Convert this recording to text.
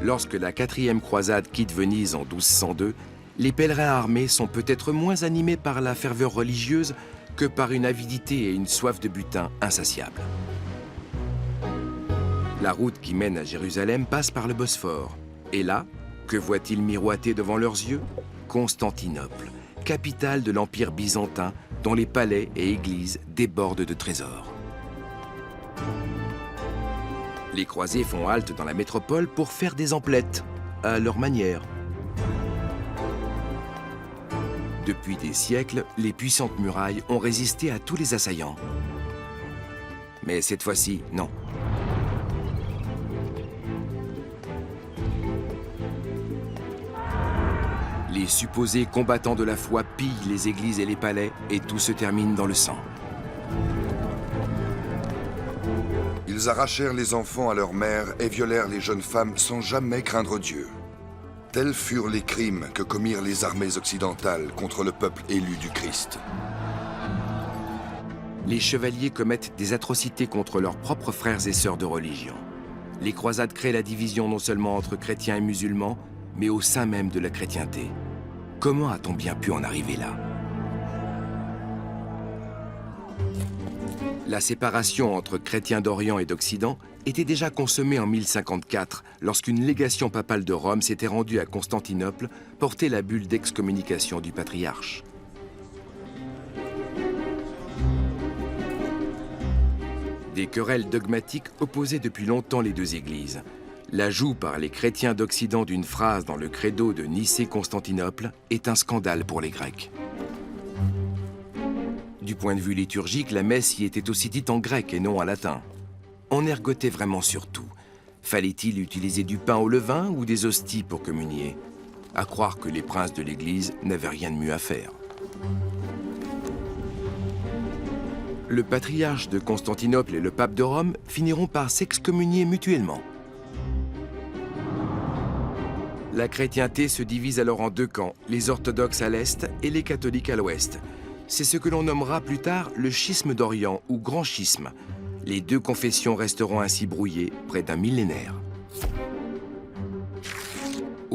Lorsque la 4e croisade quitte Venise en 1202, les pèlerins armés sont peut-être moins animés par la ferveur religieuse que par une avidité et une soif de butin insatiables. La route qui mène à Jérusalem passe par le Bosphore. Et là, que voient-ils miroiter devant leurs yeux? Constantinople, capitale de l'Empire byzantin, dont les palais et églises débordent de trésors. Les croisés font halte dans la métropole pour faire des emplettes, à leur manière. Depuis des siècles, les puissantes murailles ont résisté à tous les assaillants. Mais cette fois-ci, non. Les supposés combattants de la foi pillent les églises et les palais et tout se termine dans le sang. Ils arrachèrent les enfants à leurs mères et violèrent les jeunes femmes sans jamais craindre Dieu. Tels furent les crimes que commirent les armées occidentales contre le peuple élu du Christ. Les chevaliers commettent des atrocités contre leurs propres frères et sœurs de religion. Les croisades créent la division non seulement entre chrétiens et musulmans, mais au sein même de la chrétienté. Comment a-t-on bien pu en arriver là? La séparation entre chrétiens d'Orient et d'Occident était déjà consommée en 1054, lorsqu'une légation papale de Rome s'était rendue à Constantinople porter la bulle d'excommunication du patriarche. Des querelles dogmatiques opposaient depuis longtemps les deux églises. L'ajout par les chrétiens d'Occident d'une phrase dans le credo de Nicée-Constantinople est un scandale pour les Grecs. Du point de vue liturgique, la messe y était aussi dite en grec et non en latin. On ergotait vraiment sur tout. Fallait-il utiliser du pain au levain ou des hosties pour communier? À croire que les princes de l'Église n'avaient rien de mieux à faire. Le patriarche de Constantinople et le pape de Rome finiront par s'excommunier mutuellement. La chrétienté se divise alors en deux camps, les orthodoxes à l'est et les catholiques à l'ouest. C'est ce que l'on nommera plus tard le schisme d'Orient ou grand schisme. Les deux confessions resteront ainsi brouillées près d'un millénaire.